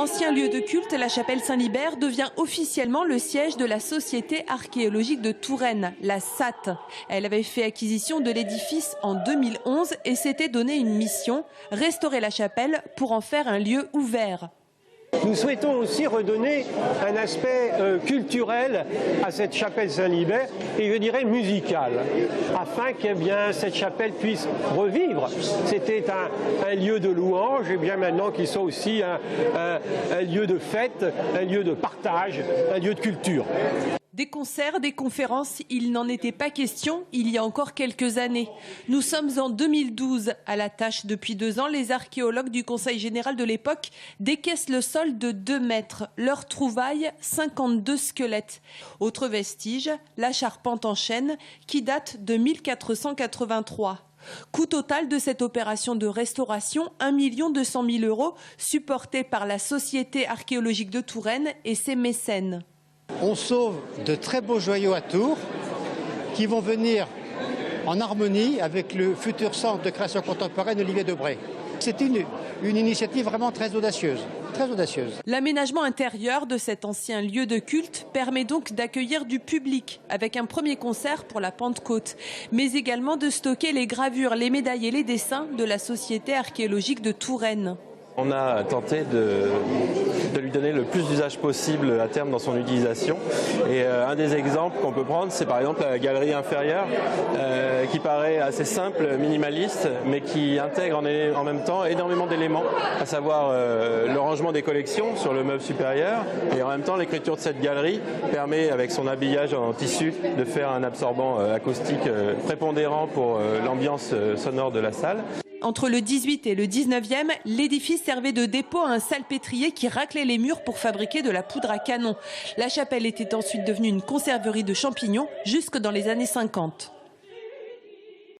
Ancien lieu de culte, la chapelle Saint-Libert devient officiellement le siège de la Société archéologique de Touraine, la SAT. Elle avait fait acquisition de l'édifice en 2011 et s'était donné une mission, restaurer la chapelle pour en faire un lieu ouvert. Nous souhaitons aussi redonner un aspect culturel à cette chapelle Saint-Libert et je dirais musical, afin que cette chapelle puisse revivre. C'était un lieu de louange et bien maintenant qu'il soit aussi un lieu de fête, un lieu de partage, un lieu de culture. Des concerts, des conférences, il n'en était pas question il y a encore quelques années. Nous sommes en 2012. À la tâche depuis 2 ans, les archéologues du Conseil général de l'époque décaissent le sol de 2 mètres. Leur trouvaille, 52 squelettes. Autre vestige, la charpente en chêne qui date de 1483. Coût total de cette opération de restauration, 1 200 000 €, supporté par la Société archéologique de Touraine et ses mécènes. On sauve de très beaux joyaux à Tours qui vont venir en harmonie avec le futur centre de création contemporaine Olivier Debré. C'est une initiative vraiment très audacieuse. Très audacieuse. L'aménagement intérieur de cet ancien lieu de culte permet donc d'accueillir du public avec un premier concert pour la Pentecôte, mais également de stocker les gravures, les médailles et les dessins de la Société archéologique de Touraine. On a tenté de lui donner le plus d'usage possible à terme dans son utilisation. Et un des exemples qu'on peut prendre, c'est par exemple la galerie inférieure, qui paraît assez simple, minimaliste, mais qui intègre en même temps énormément d'éléments, à savoir le rangement des collections sur le meuble supérieur, et en même temps l'écriture de cette galerie permet, avec son habillage en tissu, de faire un absorbant acoustique prépondérant pour l'ambiance sonore de la salle. Entre le 18 et le 19e, l'édifice servait de dépôt à un salpêtrier qui raclait les murs pour fabriquer de la poudre à canon. La chapelle était ensuite devenue une conserverie de champignons jusque dans les années 50.